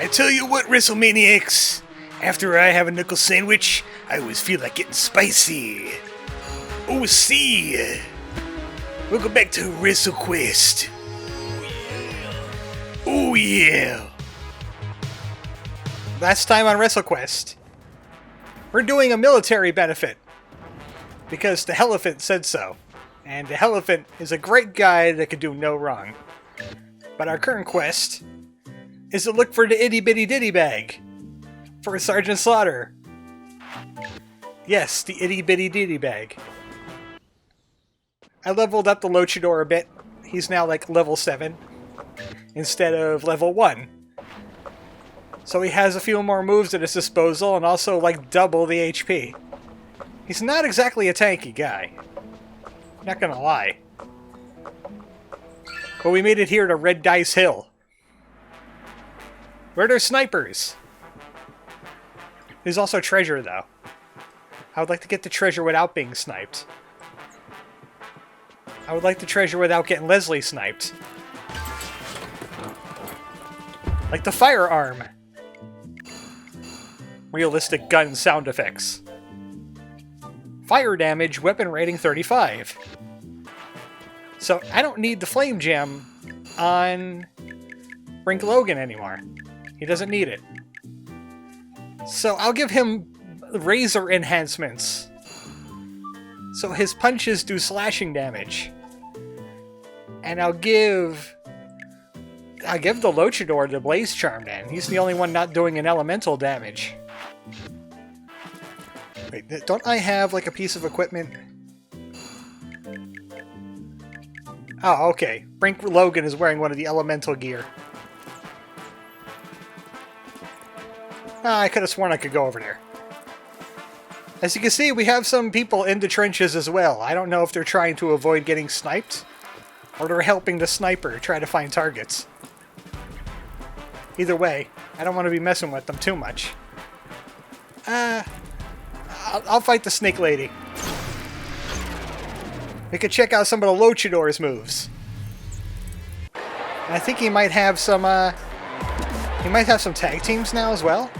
I tell you what, WrestleManiacs, after I have a knuckle sandwich, I always feel like getting spicy. Oh, see! Welcome back to WrestleQuest. Oh, yeah! Last time on WrestleQuest, we're doing a military benefit, because the Elephant said so. And the Elephant is a great guy that could do no wrong. But our current quest is to look for the itty bitty ditty bag for Sergeant Slaughter. Yes, the itty bitty ditty bag. I leveled up the Luchador a bit. He's now like level 7 instead of level 1. So he has a few more moves at his disposal and also like double the HP. He's not exactly a tanky guy. Not gonna lie. But we made it here to Red Dice Hill. Where are snipers? There's also treasure, though. I would like to get the treasure without being sniped. I would like the treasure without getting Leslie sniped. Like the firearm. Realistic gun sound effects. Fire damage, weapon rating 35. So I don't need the flame gem on Brink Logan anymore. He doesn't need it. So I'll give him razor enhancements. So his punches do slashing damage. And I'll give the Luchador the Blaze Charm then. He's the only one not doing an elemental damage. Wait, don't I have like a piece of equipment? Oh, okay. Brink Logan is wearing one of the elemental gear. I could have sworn I could go over there. As you can see, we have some people in the trenches as well. I don't know if they're trying to avoid getting sniped, or they're helping the sniper try to find targets. Either way, I don't want to be messing with them too much. I'll fight the Snake Lady. We could check out some of the Luchador's moves. And I think he might have some, tag teams now as well.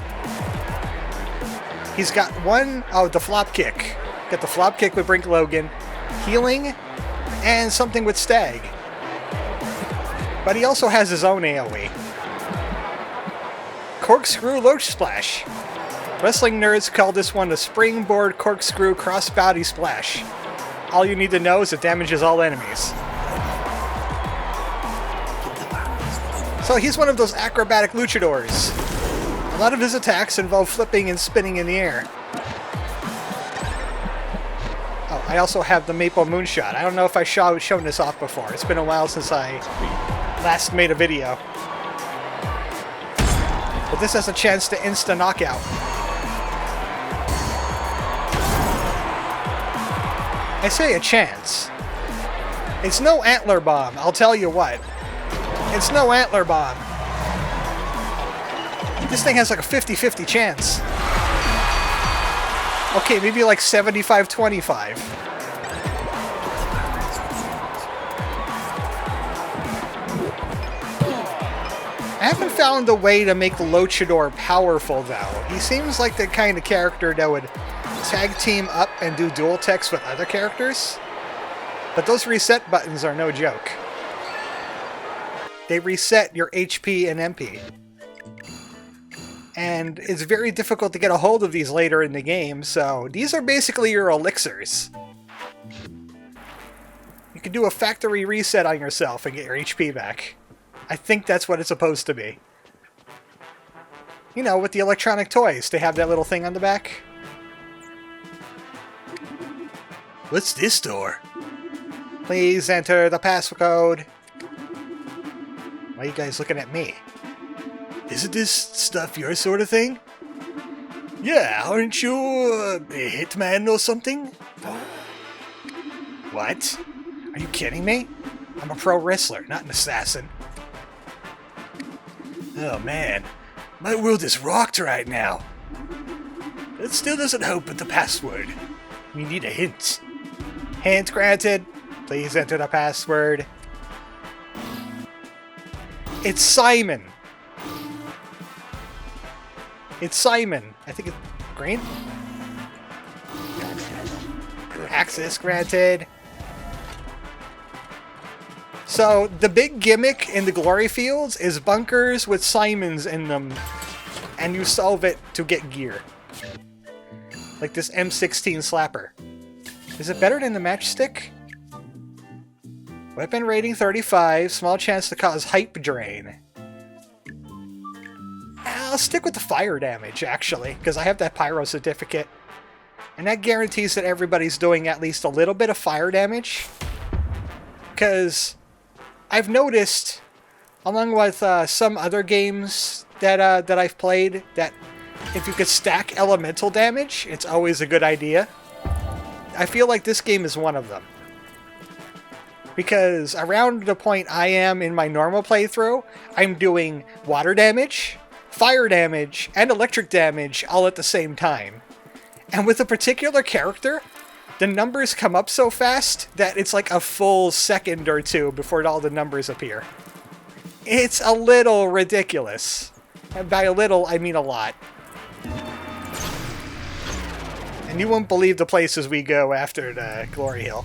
He's got the flop kick. Got the flop kick with Brink Logan, healing, and something with Stag. But he also has his own AoE. Corkscrew Loach Splash. Wrestling nerds call this one the Springboard Corkscrew Crossbody Splash. All you need to know is it damages all enemies. So he's one of those acrobatic luchadors. A lot of his attacks involve flipping and spinning in the air. Oh, I also have the Maple Moonshot. I don't know if I've shown this off before. It's been a while since I last made a video. But this has a chance to insta-knockout. I say a chance. It's no Antler Bomb, I'll tell you what. It's no Antler Bomb. This thing has like a 50-50 chance. Okay, maybe like 75-25. I haven't found a way to make Luchador powerful, though. He seems like the kind of character that would tag team up and do dual techs with other characters. But those reset buttons are no joke. They reset your HP and MP. And it's very difficult to get a hold of these later in the game, so these are basically your elixirs. You can do a factory reset on yourself and get your HP back. I think that's what it's supposed to be. You know, with the electronic toys, they have that little thing on the back. What's this door? Please enter the passcode. Why are you guys looking at me? Isn't this stuff your sort of thing? Yeah, aren't you a hitman or something? What? Are you kidding me? I'm a pro wrestler, not an assassin. Oh man, my world is rocked right now. That still doesn't help with the password. We need a hint. Hint granted. Please enter the password. It's Simon. It's Simon. I think it's green. Access granted. So the big gimmick in the glory fields is bunkers with Simons in them, and you solve it to get gear. Like this M16 slapper. Is it better than the matchstick? Weapon rating 35, small chance to cause hype drain. I'll stick with the fire damage, actually, because I have that pyro certificate. And that guarantees that everybody's doing at least a little bit of fire damage. Because I've noticed, along with some other games that I've played, that if you could stack elemental damage, it's always a good idea. I feel like this game is one of them. Because around the point I am in my normal playthrough, I'm doing water damage, fire damage, and electric damage all at the same time. And with a particular character, the numbers come up so fast that it's like a full second or two before all the numbers appear. It's a little ridiculous. And by a little, I mean a lot. And you won't believe the places we go after the Glory Hill.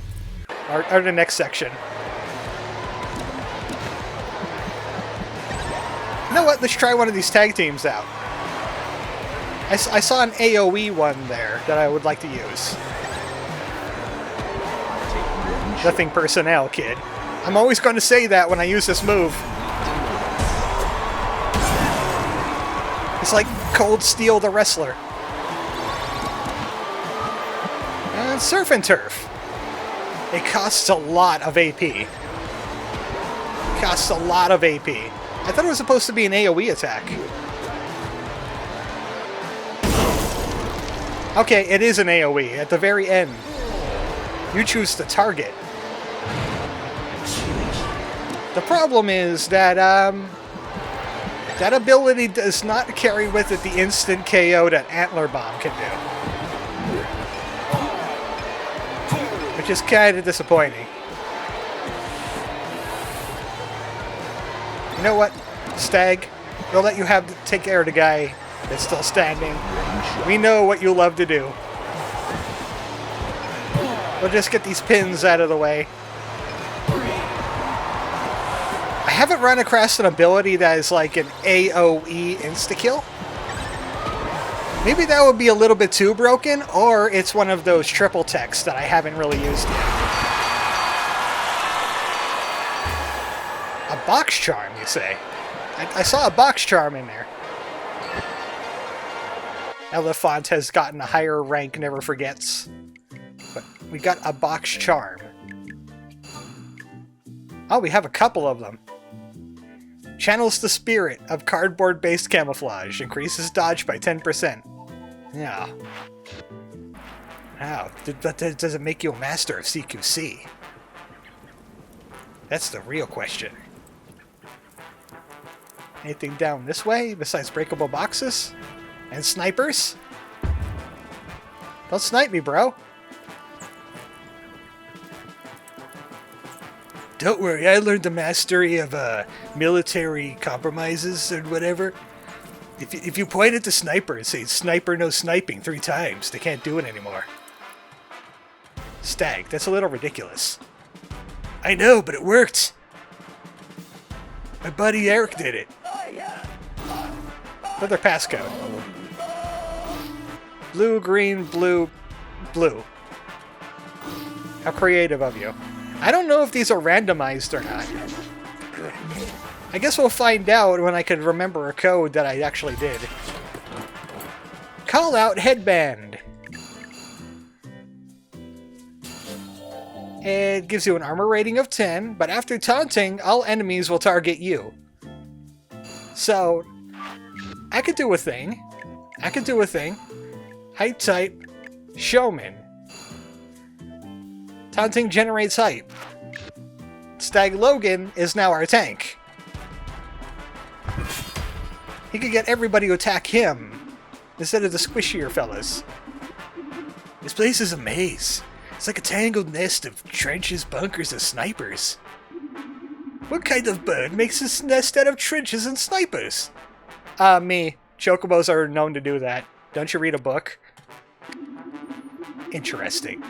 Or the next section. You know what? Let's try one of these tag teams out. I saw an AoE one there that I would like to use. Nothing personnel, kid. I'm always going to say that when I use this move. It's like Cold Steel the Wrestler. And Surf and Turf. It costs a lot of AP. It costs a lot of AP. I thought it was supposed to be an AoE attack. Okay, it is an AoE at the very end. You choose to target. The problem is that that ability does not carry with it the instant KO that Antler Bomb can do. Which is kind of disappointing. You know what, Stag? We'll let you take care of the guy that's still standing. We know what you love to do. We'll just get these pins out of the way. I haven't run across an ability that is like an AoE insta-kill. Maybe that would be a little bit too broken, or it's one of those triple techs that I haven't really used yet. A box charm, you say? I saw a box charm in there. Elephant has gotten a higher rank, never forgets. But we got a box charm. Oh, we have a couple of them. Channels the spirit of cardboard-based camouflage. Increases dodge by 10%. Yeah. Wow. But does it make you a master of CQC? That's the real question. Anything down this way besides breakable boxes? And snipers? Don't snipe me, bro. Don't worry, I learned the mastery of military compromises or whatever. If you point at the sniper and say, "Sniper, no sniping," 3 times, they can't do it anymore. Stag, that's a little ridiculous. I know, but it worked. My buddy Eric did it. Another passcode. Blue, green, blue, blue. How creative of you. I don't know if these are randomized or not. I guess we'll find out when I can remember a code that I actually did. Call out headband. It gives you an armor rating of 10, but after taunting, all enemies will target you. So, I could do a thing. Hype type, showman. Taunting generates hype. Stag Logan is now our tank. He could get everybody to attack him instead of the squishier fellas. This place is a maze. It's like a tangled nest of trenches, bunkers, and snipers. What kind of bird makes this nest out of trenches and snipers? Me. Chocobos are known to do that. Don't you read a book? Interesting.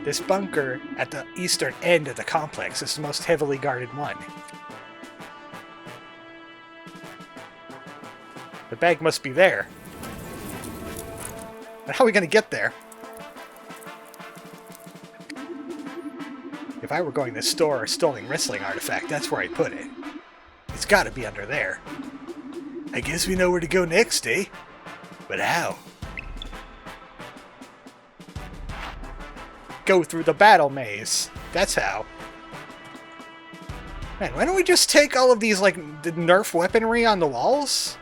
This bunker at the eastern end of the complex is the most heavily guarded one. The bag must be there. But how are we going to get there? If I were going to store a stolen wrestling artifact, that's where I'd put it. It's got to be under there. I guess we know where to go next, eh? But how? Go through the battle maze. That's how. Man, why don't we just take all of these, like, the Nerf weaponry on the walls?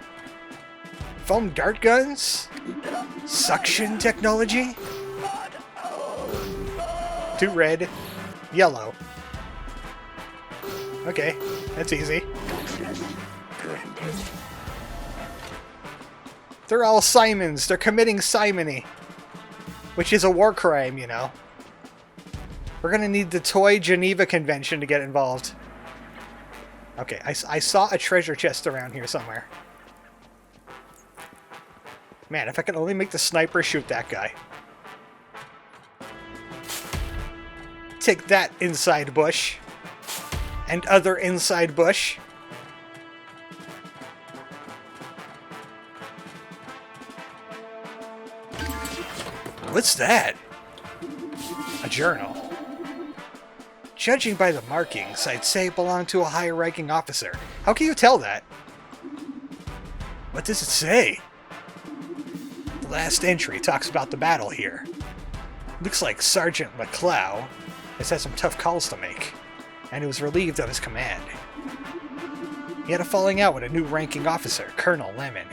Foam dart guns? Suction technology? 2 red, yellow. Okay, that's easy. They're all Simons. They're committing simony. Which is a war crime, you know. We're gonna need the Toy Geneva Convention to get involved. Okay, I saw a treasure chest around here somewhere. Man, if I could only make the sniper shoot that guy. Take that, inside bush. And other inside bush. What's that? A journal. Judging by the markings, I'd say it belonged to a higher-ranking officer. How can you tell that? What does it say? The last entry talks about the battle here. Looks like Sergeant McClough has had some tough calls to make, and he was relieved of his command. He had a falling out with a new ranking officer, Colonel Lemon.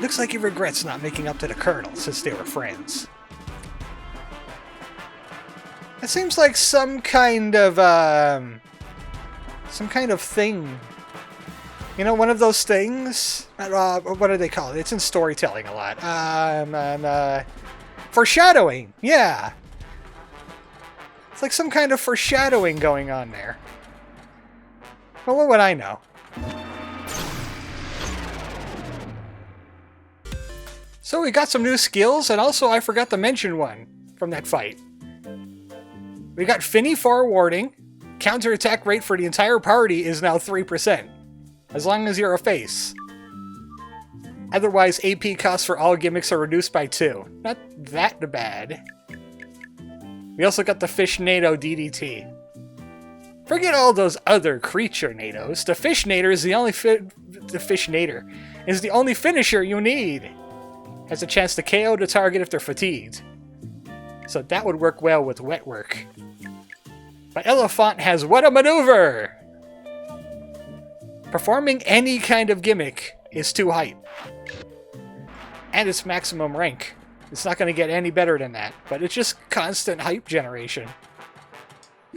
Looks like he regrets not making up to the Colonel since they were friends. It seems like some kind of thing. You know, one of those things? What do they call it? It's in storytelling a lot. Foreshadowing! Yeah! It's like some kind of foreshadowing going on there. Well, what would I know? So we got some new skills, and also I forgot to mention one from that fight. We got Finny Forwarding. Counterattack rate for the entire party is now 3%. As long as you're a face. Otherwise, AP costs for all gimmicks are reduced by 2. Not that bad. We also got the Fish NATO DDT. Forget all those other creature NATOs. The Fish Nader is the only is the only finisher you need. Has a chance to KO the target if they're fatigued. So that would work well with wet work. But Elephant has What a Maneuver! Performing any kind of gimmick is too hype. And it's maximum rank. It's not going to get any better than that, but it's just constant hype generation.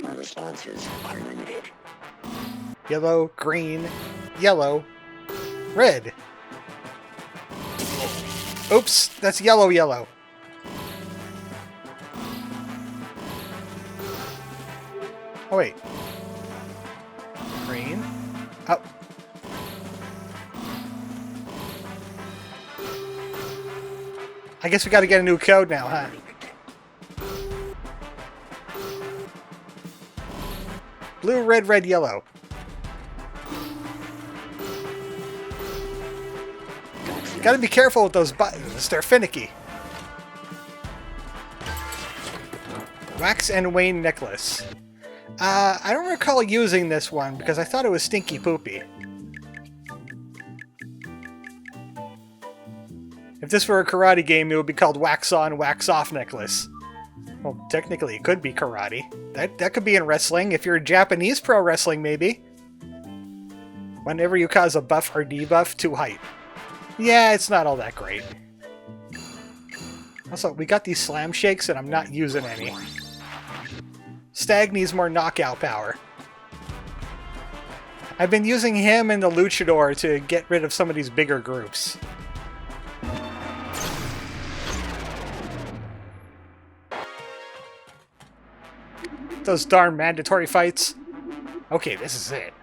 My responses are limited. Yellow, green, yellow, red. Oops, that's yellow, yellow. Oh, wait. Green. Oh. I guess we gotta get a new code now, huh? Blue, red, red, yellow. Gotta be careful with those buttons. They're finicky. Wax and Wane necklace. I don't recall using this one because I thought it was stinky poopy. If this were a karate game, it would be called Wax On, Wax Off necklace. Well, technically it could be karate. That could be in wrestling. If you're Japanese pro wrestling, maybe. Whenever you cause a buff or debuff, too hype. Yeah, it's not all that great. Also, we got these slam shakes and I'm not using any. Stag needs more knockout power. I've been using him and the Luchador to get rid of some of these bigger groups. Those darn mandatory fights. Okay, this is it.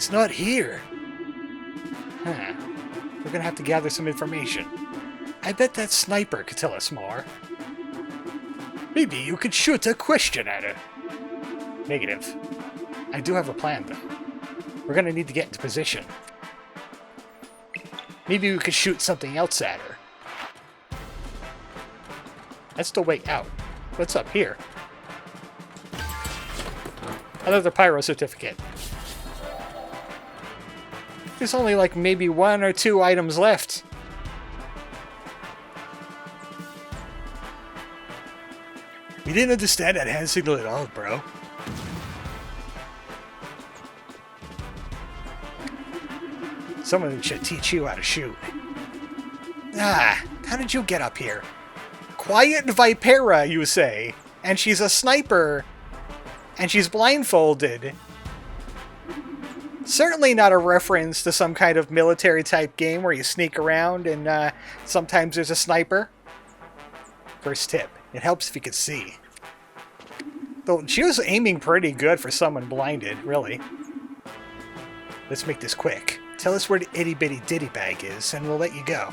It's not here. Huh. We're gonna have to gather some information. I bet that sniper could tell us more. Maybe you could shoot a question at her. Negative. I do have a plan, though. We're gonna need to get into position. Maybe we could shoot something else at her. That's the way out. What's up here? Another pyro certificate. There's only like maybe 1 or 2 items left. We didn't understand that hand signal at all, bro. Someone should teach you how to shoot. Ah, how did you get up here? Quiet Vipera, you say? And she's a sniper. And she's blindfolded. Certainly not a reference to some kind of military-type game where you sneak around and sometimes there's a sniper. First tip, it helps if you could see. Though she was aiming pretty good for someone blinded, really. Let's make this quick. Tell us where the itty-bitty ditty bag is, and we'll let you go.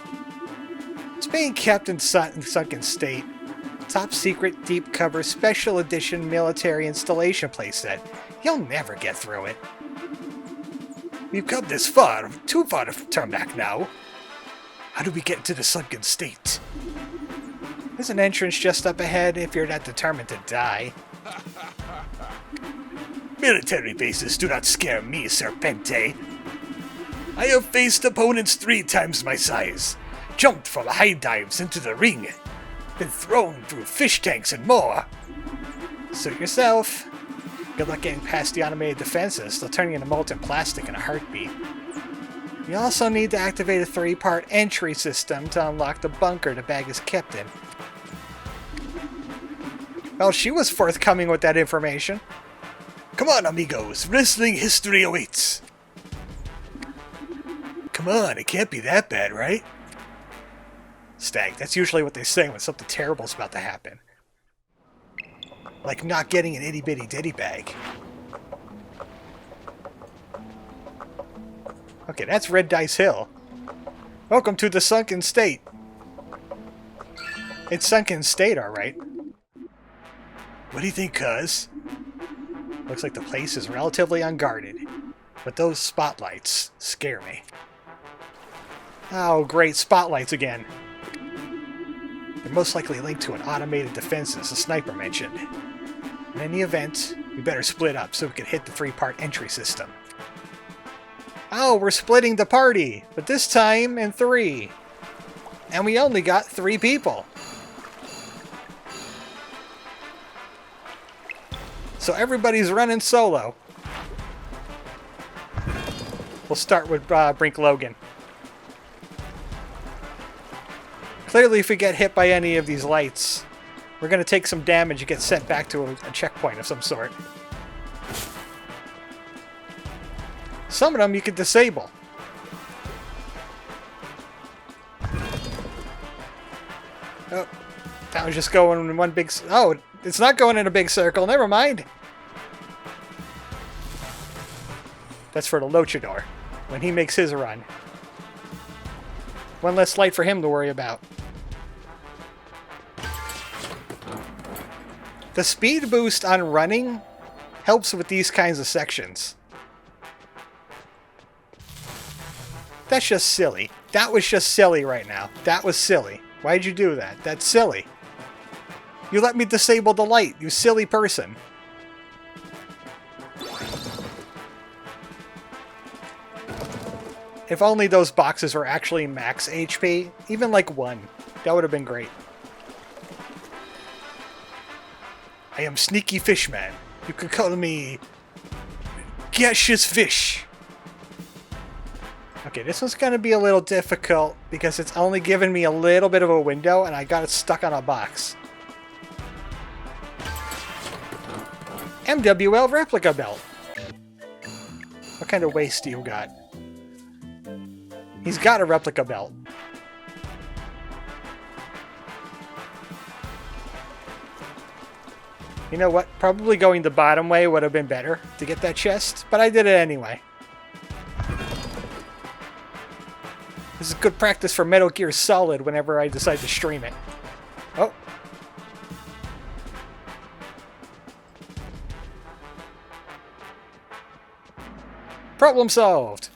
It's being kept in sunken state. Top secret, deep cover, special edition military installation playset. You'll never get through it. We've come this far, too far to turn back now. How do we get into the sunken state? There's an entrance just up ahead if you're not determined to die. Military bases do not scare me, Serpente. I have faced opponents 3 times my size, jumped from high dives into the ring, been thrown through fish tanks and more. Suit yourself. Good luck getting past the automated defenses. They'll turn you into molten plastic in a heartbeat. You also need to activate a 3-part entry system to unlock the bunker the bag is kept in. Well, she was forthcoming with that information. Come on, amigos. Wrestling history awaits. Come on, it can't be that bad, right? Stag, that's usually what they say when something terrible's about to happen. Like not getting an itty-bitty ditty bag. Okay, that's Red Dice Hill. Welcome to the sunken state. It's sunken state, alright. What do you think, cuz? Looks like the place is relatively unguarded, but those spotlights scare me. Oh, great, spotlights again. They're most likely linked to an automated defenses the sniper mentioned. In any event, we better split up so we can hit the 3-part entry system. Oh, we're splitting the party, but this time in 3. And we only got 3 people. So everybody's running solo. We'll start with Brink Logan. Clearly, if we get hit by any of these lights, we're going to take some damage and get sent back to a checkpoint of some sort. Some of them you can disable. Oh, that was just going in one big... Oh, it's not going in a big circle. Never mind. That's for the Luchador, when he makes his run. One less light for him to worry about. The speed boost on running helps with these kinds of sections. That's just silly. That was just silly right now. That was silly. Why'd you do that? That's silly. You let me disable the light, you silly person. If only those boxes were actually max HP, even like 1. That would have been great. I am Sneaky Fishman. You can call me... Gaseous Fish. Okay, this one's going to be a little difficult because it's only given me a little bit of a window and I got it stuck on a box. MWL Replica Belt. What kind of waste do you got? He's got a replica belt. You know what? Probably going the bottom way would have been better to get that chest, but I did it anyway. is good practice for Metal Gear Solid whenever I decide to stream it. Oh. Problem solved.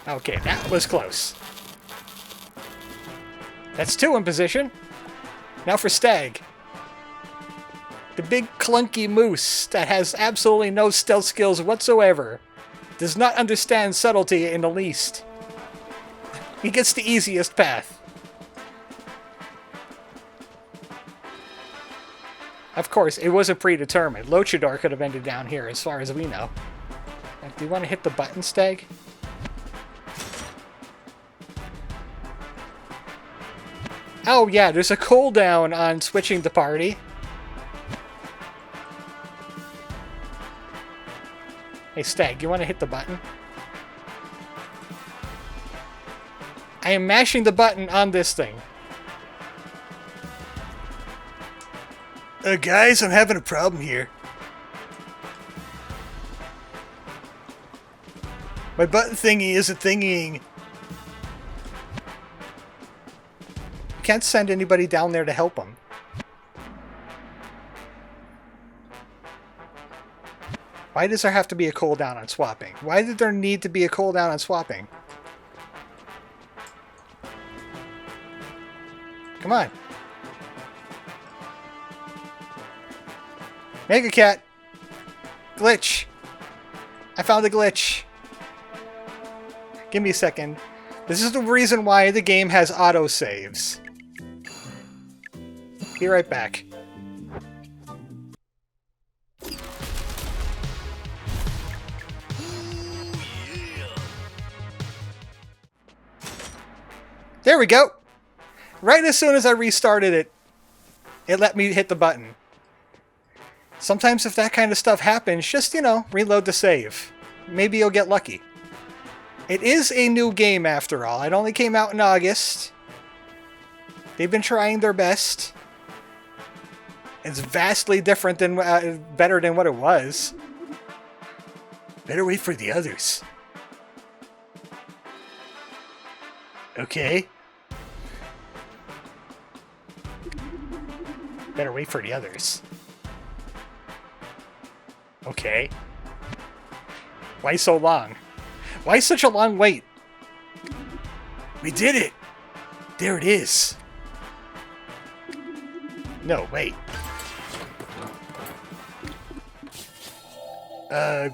Okay, that was close. That's 2 in position. Now for Stag. The big clunky moose that has absolutely no stealth skills whatsoever. Does not understand subtlety in the least. He gets the easiest path. Of course, it wasn't predetermined. Luchador could have ended down here as far as we know. Do you want to hit the button, Stag? Oh yeah, there's a cooldown on switching the party. Hey Stag, you want to hit the button? I am mashing the button on this thing. Guys, I'm having a problem here. My button thingy isn't thingying. Can't send anybody down there to help him. Why does there have to be a cooldown on swapping? Why did there need to be a cooldown on swapping? Come on. Mega Cat! Glitch! I found a glitch. Give me a second. This is the reason why the game has autosaves. Be right back. There we go! Right as soon as I restarted it, it let me hit the button. Sometimes if that kind of stuff happens, just, you know, reload the save. Maybe you'll get lucky. It is a new game after all. It only came out in August. They've been trying their best. It's vastly different than, better than what it was. Better wait for the others. Okay. Better wait for the others. Okay. Why so long? Why such a long wait? We did it! There it is. No, wait.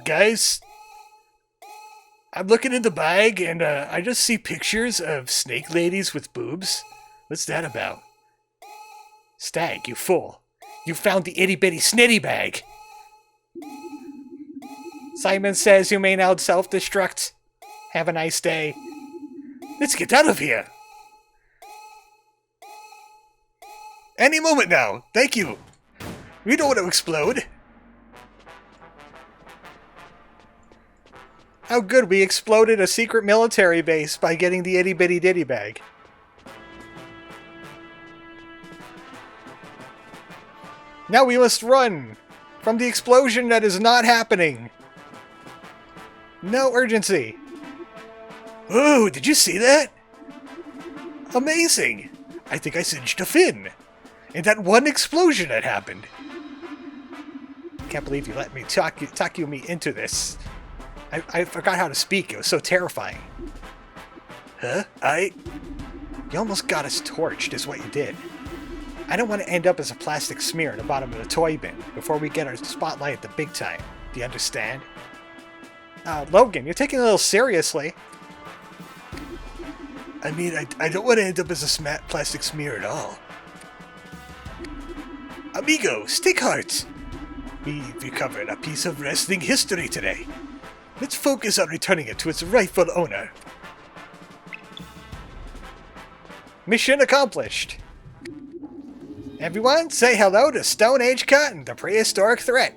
Guys? I'm looking in the bag and I just see pictures of snake ladies with boobs. What's that about? Stag, you fool. You found the itty-bitty snitty bag. Simon says you may now self-destruct. Have a nice day. Let's get out of here. Any moment now. Thank you. We don't want to explode. How good we exploded a secret military base by getting the itty-bitty ditty bag. Now we must run from the explosion that is not happening. No urgency. Ooh, did you see that? Amazing. I think I singed a fin. In that one explosion that happened. Can't believe you let me talk you me into this. I forgot how to speak. It was so terrifying. Huh? You almost got us torched is what you did. I don't want to end up as a plastic smear in the bottom of the toy bin before we get our spotlight at the big time. Do you understand? Logan, you're taking it a little seriously. I mean, I don't want to end up as a plastic smear at all. Amigo, Stickheart! We've recovered a piece of wrestling history today. Let's focus on returning it to its rightful owner. Mission accomplished. Everyone, say hello to Stone Age Cotton, the prehistoric threat.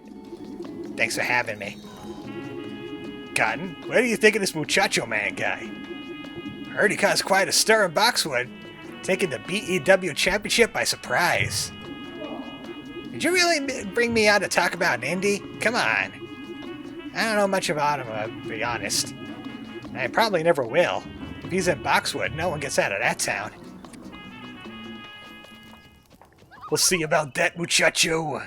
Thanks for having me. Cotton, what do you think of this Muchacho Man guy? Heard he caused quite a stir in Boxwood, taking the BEW Championship by surprise. Did you really bring me out to talk about an indie? Come on. I don't know much about him, to be honest. I probably never will. If he's in Boxwood, no one gets out of that town. We'll see about that, muchacho.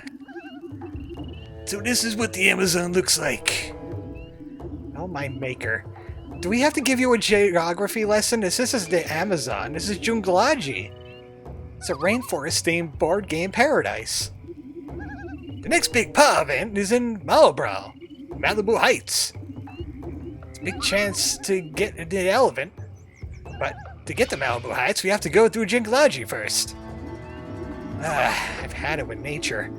So this is what the Amazon looks like. Oh, my maker. Do we have to give you a geography lesson? This is the Amazon. This is Junglaji. It's a rainforest-themed board game paradise. The next big PA event is in Malibu Heights. It's a big chance to get the elephant, but to get to Malibu Heights, we have to go through Junglaji first. I've had it with nature.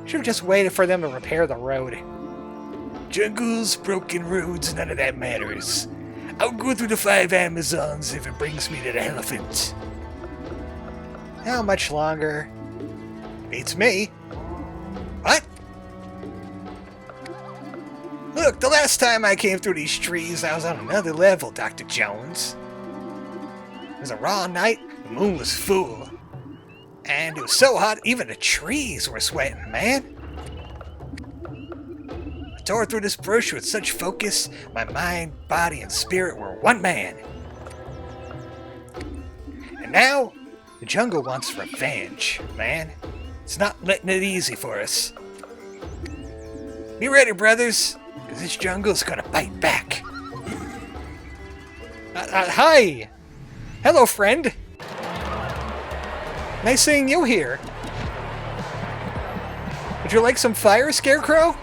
Should have just waited for them to repair the road. Jungles, broken roads, none of that matters. I'll go through the 5 Amazons if it brings me to the elephant. How much longer? Beats me. What? Look, the last time I came through these trees, I was on another level, Dr. Jones. It was a raw night, the moon was full. And it was so hot, even the trees were sweating, man. I tore through this bush with such focus, my mind, body, and spirit were one man. And now, the jungle wants revenge, man. It's not letting it easy for us. Be ready, brothers, because this jungle's gonna bite back. Hi! Hello, friend! Nice seeing you here. Would you like some fire, Scarecrow?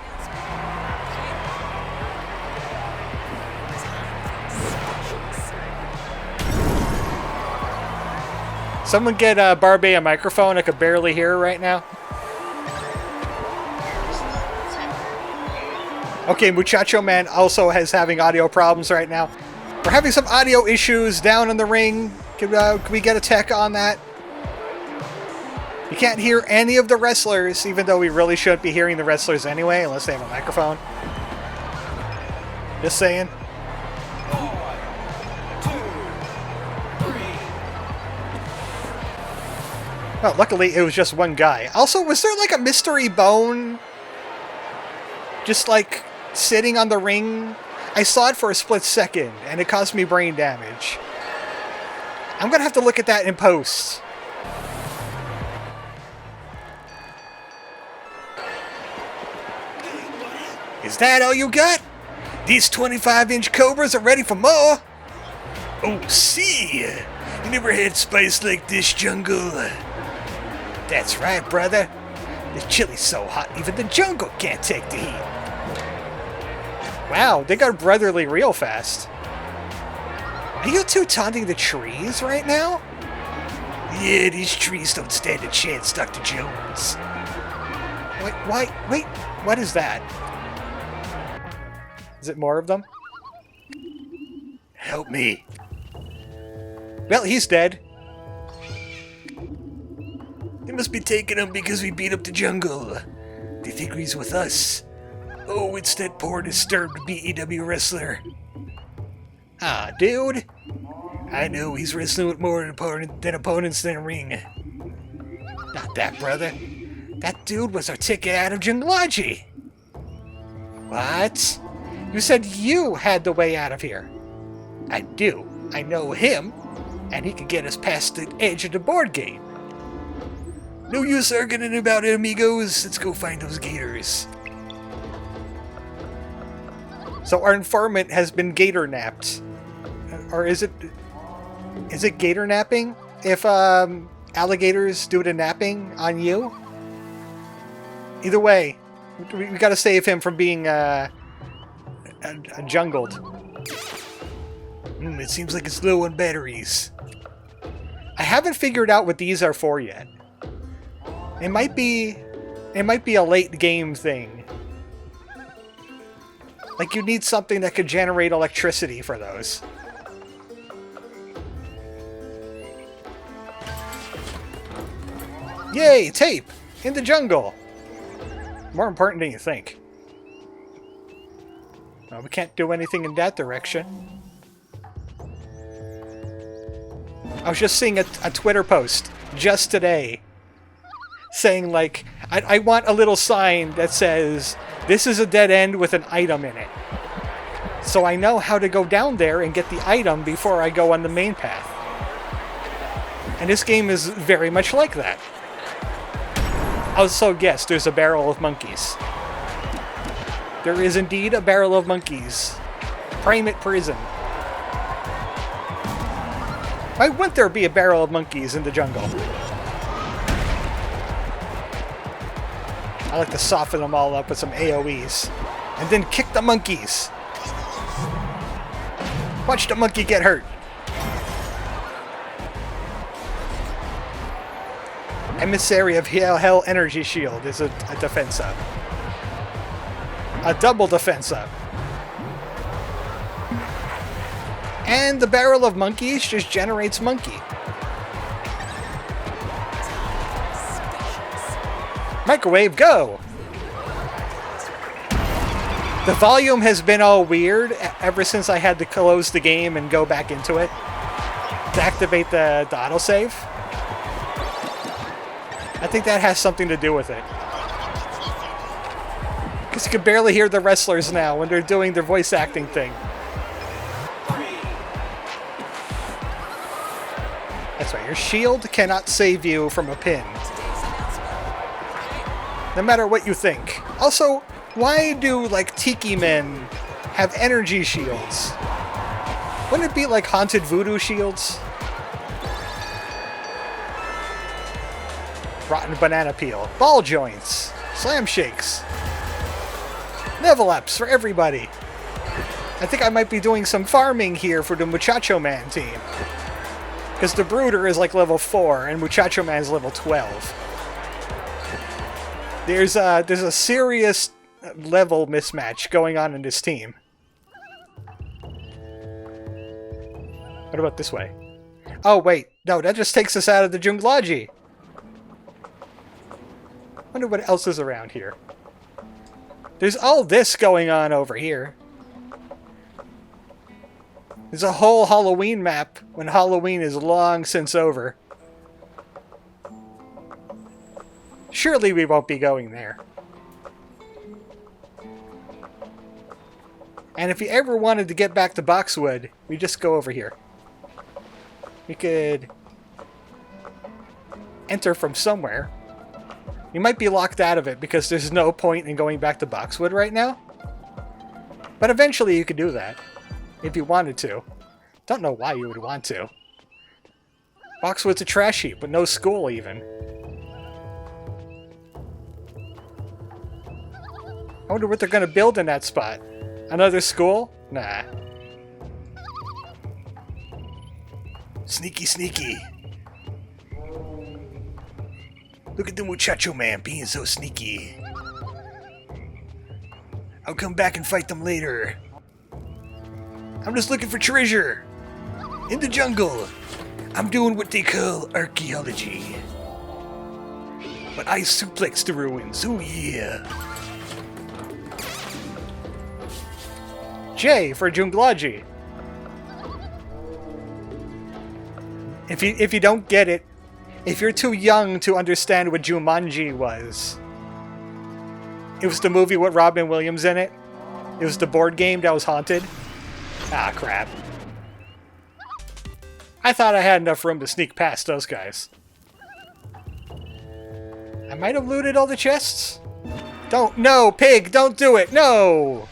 Someone get Barbie a microphone. I could barely hear her right now. Okay, Muchacho Man also is having audio problems right now. We're having some audio issues down in the ring. Can we get a tech on that? You can't hear any of the wrestlers, even though we really shouldn't be hearing the wrestlers anyway, unless they have a microphone. Just saying. 1, 2, 3. Oh, luckily it was just one guy. Also, was there like a mystery bone just like sitting on the ring? I saw it for a split second, and it caused me brain damage. I'm gonna have to look at that in post. Is that all you got? These 25-inch Cobras are ready for more? Oh, see! You never had spice like this, jungle. That's right, brother. The chili's so hot, even the jungle can't take the heat. Wow, they got brotherly real fast. Are you two taunting the trees right now? Yeah, these trees don't stand a chance, Dr. Jones. Wait, what is that? Is it more of them? Help me. Well, he's dead. They must be taking him because we beat up the jungle. They think he's with us. Oh, it's that poor disturbed BEW wrestler. Ah, dude. I know he's wrestling with more opponents than a ring. Not that, brother. That dude was our ticket out of Junglaji. What? You said you had the way out of here. I do. I know him, and he can get us past the edge of the board game. No use arguing about it, amigos. Let's go find those gators. So our informant has been gator napped. Or is it gator napping? If alligators do the napping on you? Either way, we gotta save him from being jungled. It seems like it's low on batteries. I haven't figured out what these are for yet. It might be a late game thing. Like you need something that could generate electricity for those. Yay, tape! In the jungle! More important than you think. Well, we can't do anything in that direction. I was just seeing a Twitter post just today saying, like, I want a little sign that says, This is a dead end with an item in it. So I know how to go down there and get the item before I go on the main path. And this game is very much like that. Also, yes, there's a barrel of monkeys. There is indeed a barrel of monkeys. Primate prison. Why wouldn't there be a barrel of monkeys in the jungle? I like to soften them all up with some AoEs. And then kick the monkeys. Watch the monkey get hurt. Emissary of Hell Energy Shield is a defense up. A double defense up. And the barrel of monkeys just generates monkey. Microwave, go! The volume has been all weird ever since I had to close the game and go back into it to activate the autosave. I think that has something to do with it. Because you can barely hear the wrestlers now when they're doing their voice acting thing. That's right, your shield cannot save you from a pin. No matter what you think. Also, why do, like, tiki men have energy shields? Wouldn't it be like haunted voodoo shields? Rotten banana peel. Ball joints. Slam shakes. Level ups for everybody. I think I might be doing some farming here for the Muchacho Man team. Because the Brooder is like level 4 and Muchacho Man is level 12. There's a serious level mismatch going on in this team. What about this way? Oh wait, no, that just takes us out of the Junglaji. Wonder what else is around here. There's all this going on over here. There's a whole Halloween map when Halloween is long since over. Surely we won't be going there. And if you ever wanted to get back to Boxwood, we just go over here. We could enter from somewhere. You might be locked out of it because there's no point in going back to Boxwood right now. But eventually you could do that. If you wanted to. Don't know why you would want to. Boxwood's a trash heap with no school even. I wonder what they're going to build in that spot. Another school? Nah. Sneaky, sneaky. Look at the Muchacho Man being so sneaky. I'll come back and fight them later. I'm just looking for treasure. In the jungle. I'm doing what they call archaeology. But I suplex the ruins. Oh yeah. J for Junglaji. If you don't get it, if you're too young to understand what Jumanji was, it was the movie with Robin Williams in it. It was the board game that was haunted. Ah, crap. I thought I had enough room to sneak past those guys. I might have looted all the chests. No, pig, don't do it, no!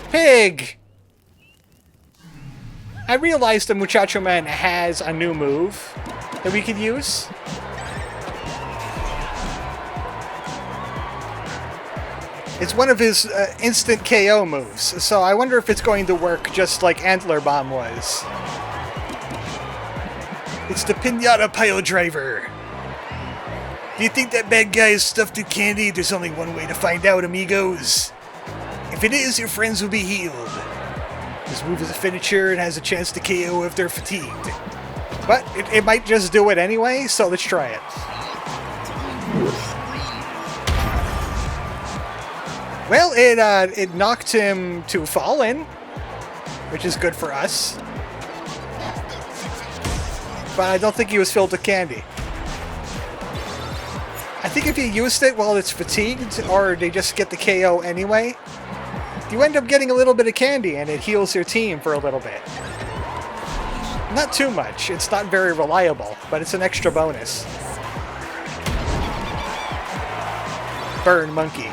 Pig! I realized the Muchacho Man has a new move that we could use. It's one of his instant KO moves, so I wonder if it's going to work just like Antler Bomb was. It's the Pinata Pile Driver. Do you think that bad guy is stuffed with candy? There's only one way to find out, amigos. If it is, your friends will be healed. This move is a finisher and has a chance to KO if they're fatigued. But it might just do it anyway, so let's try it. Well, it knocked him to Fallen, which is good for us. But I don't think he was filled with candy. I I think if you used it while it's fatigued, or they just get the KO anyway, you end up getting a little bit of candy and it heals your team for a little bit. Not too much, it's not very reliable, but it's an extra bonus. Burn monkey.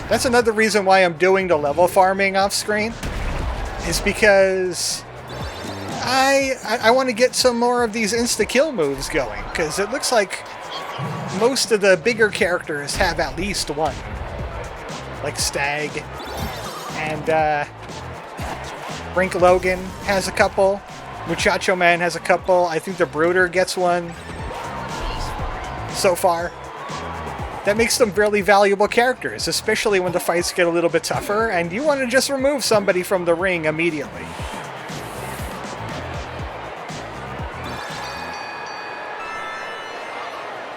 That's another reason why I'm doing the level farming off screen, is because I want to get some more of these insta-kill moves going, because it looks like most of the bigger characters have at least one. Like Stag, and Brink Logan has a couple, Muchacho Man has a couple, I think the Brooder gets one so far. That makes them really valuable characters, especially when the fights get a little bit tougher and you want to just remove somebody from the ring immediately.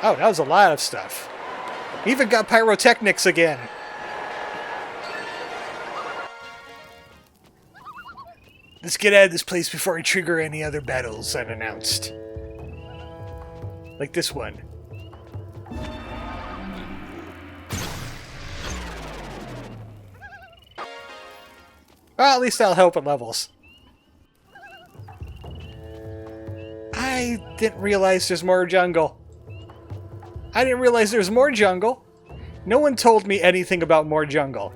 Oh, that was a lot of stuff. Even got pyrotechnics again. Let's get out of this place before I trigger any other battles unannounced. Like this one. Well, at least that'll help at levels. I didn't realize there's more jungle. I didn't realize there's more jungle. No one told me anything about more jungle.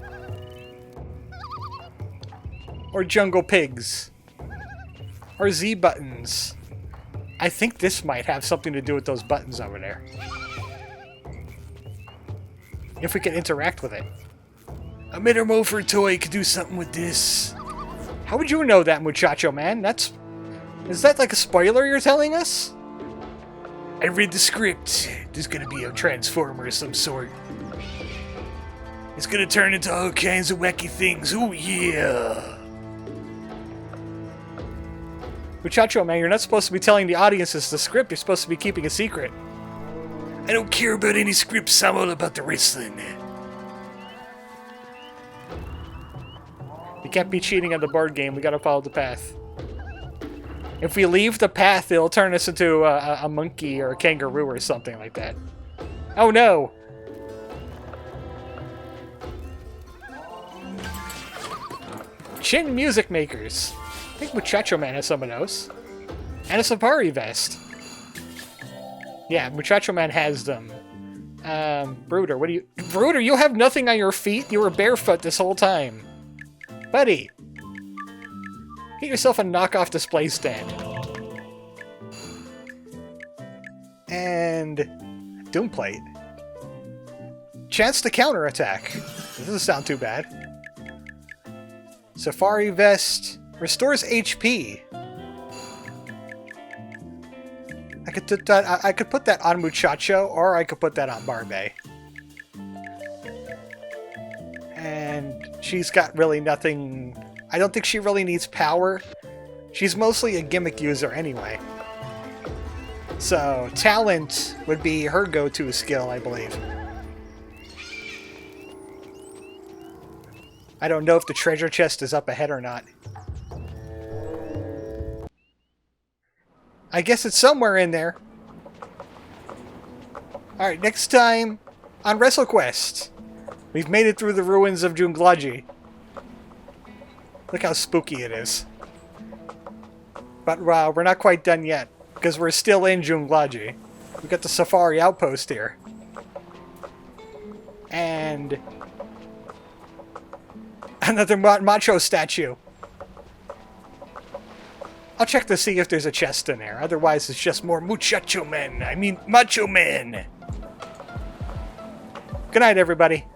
Or jungle pigs. Or Z buttons. I think this might have something to do with those buttons over there. If we can interact with it. A Metamorpho toy could do something with this. How would you know that, Muchacho Man? Is that like a spoiler you're telling us? I read the script. There's gonna be a transformer of some sort. It's gonna turn into all kinds of wacky things. Oh yeah! Muchacho Man, you're not supposed to be telling the audiences the script. You're supposed to be keeping a secret. I don't care about any scripts. I'm all about the wrestling. We can't be cheating on the board game. We gotta follow the path. If we leave the path, it'll turn us into a monkey or a kangaroo or something like that. Oh no! Chin Music Makers. I think Muchacho Man has some of those. And a safari vest. Yeah, Muchacho Man has them. Brooder, what do you... Brooder, you have nothing on your feet? You were barefoot this whole time. Buddy! Get yourself a knockoff display stand. And... Doom Plate. Chance to counterattack. This doesn't sound too bad. Safari Vest. Restores HP. I could put that on Muchacho, or I could put that on Barbie. And she's got really nothing... I don't think she really needs power. She's mostly a gimmick user anyway. So, talent would be her go-to skill, I believe. I don't know if the treasure chest is up ahead or not. I guess it's somewhere in there. Alright, next time on WrestleQuest. We've made it through the ruins of Junglaji. Look how spooky it is. But we're not quite done yet, because we're still in Junglaji. We got the Safari Outpost here. And... another macho statue. I'll check to see if there's a chest in there. Otherwise, it's just more Muchacho Men. I mean, Macho Men. Good night, everybody.